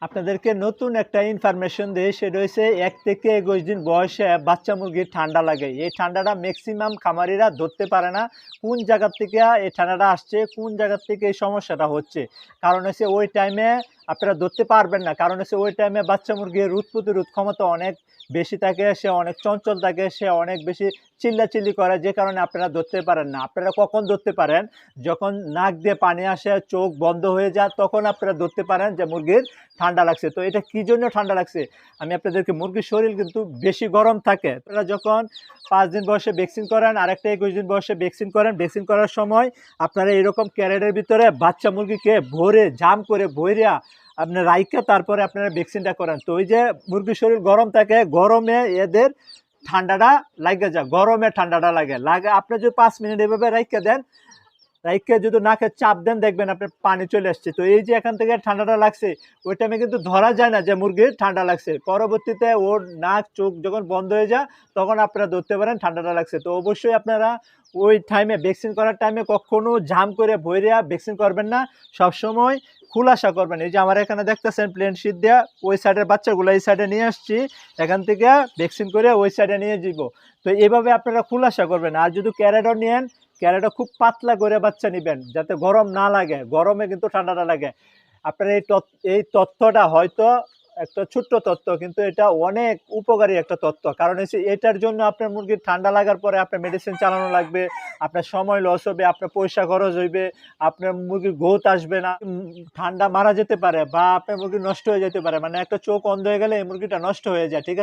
আপনাদেরকে নতুন একটা ইনফরমেশন দেই, সেটা হচ্ছে ১ থেকে ২১ দিন বয়সে বাচ্চা মুরগির ঠান্ডা লাগে। এই ঠান্ডাটা ম্যাক্সিমাম খামারিরা ধরতে পারে না। কোন জায়গা থেকে এই ঠান্ডাটা আসছে, কোন জায়গা থেকে এই সমস্যাটা হচ্ছে। কারণ হচ্ছে ওই টাইমে আপনারা ধরতে পারবেন না। কারণ হচ্ছে ওই টাইমে বাচ্চা মুরগির রোগ প্রতিরোধ ক্ষমতা অনেক বেশি থাকে, সে অনেক চঞ্চল থাকে, সে অনেক বেশি চিল্লাচিল্লি করে, যে কারণে আপনারা ধরতে পারেন না। আপনারা কখন ধরতে পারেন? যখন নাক দিয়ে পানি আসে, চোখ বন্ধ হয়ে যায়, তখন আপনারা ধরতে পারেন যে মুরগির ঠান্ডা লাগছে। তো এটা কি জন্য ঠান্ডা লাগছে? আমি আপনাদেরকে, মুরগির শরীর কিন্তু বেশি গরম থাকে। আপনারা যখন ৫ দিন বয়সে ভ্যাকসিন করান, আরেকটা ২১ দিন বয়সে ভ্যাকসিন করেন, ভ্যাকসিন করার সময় আপনারা এরকম ক্যারেটের ভিতরে বাচ্চা মুরগিকে ভরে জাম করে ভইরা আপনার রাইখা তারপরে আপনারা ভ্যাকসিনটা করেন। তো ওই যে মুরগির শরীর গরম থাকে, গরমে এদের ঠান্ডাটা লাগে যায়, গরমে ঠান্ডাটা লাগে। আপনি যদি ৫ মিনিট এভাবে রাইখা দেন, রাইখা যদি নাকে চাপ দেন, দেখবেন আপনার পানি চলে আসছে। তো এই যে এখান থেকে ঠান্ডাটা লাগছে, ওই টাইমে কিন্তু ধরা যায় না যে মুরগির ঠান্ডা লাগছে। পরবর্তীতে ওর নাক চোখ যখন বন্ধ হয়ে যায়, তখন আপনারা ধরতে পারেন ঠান্ডাটা লাগছে। তো অবশ্যই আপনারা ওই টাইমে ভ্যাকসিন করার টাইমে কখনো জাম করে ভইরা ভ্যাকসিন করবেন না। সবসময় খোলাসা করবেন। এই যে আমার এখানে দেখতেছেন প্লেন শীট দেওয়া, ওই সাইডের বাচ্চাগুলো এই সাইডে নিয়ে আসছি, এখান থেকে ভ্যাকসিন করে ওই সাইডে নিয়ে যাব। তো এভাবে আপনারা খোলাসা করবেন। আর যদি ক্যারেটও নেন, ক্যারেটও খুব পাতলা করে বাচ্চা নিবেন, যাতে গরম না লাগে। গরমে কিন্তু ঠান্ডাটা লাগে। আপনার এই তথ্যটা হয়তো একটা ছোট্ট তথ্য, কিন্তু এটা অনেক উপকারী একটা তথ্য। কারণ হচ্ছে এটার জন্য আপনার মুরগির ঠান্ডা লাগার পরে আপনার মেডিসিন চালানো লাগবে, আপনার সময় লস হবে, আপনার পয়সা খরচ হইবে, আপনার মুরগির গ্রোথ আসবে না, ঠান্ডা মারা যেতে পারে, বা আপনার মুরগি নষ্ট হয়ে যেতে পারে। মানে একটা চোখ অন্ধ হয়ে গেলে এই মুরগিটা নষ্ট হয়ে যায়, ঠিক আছে?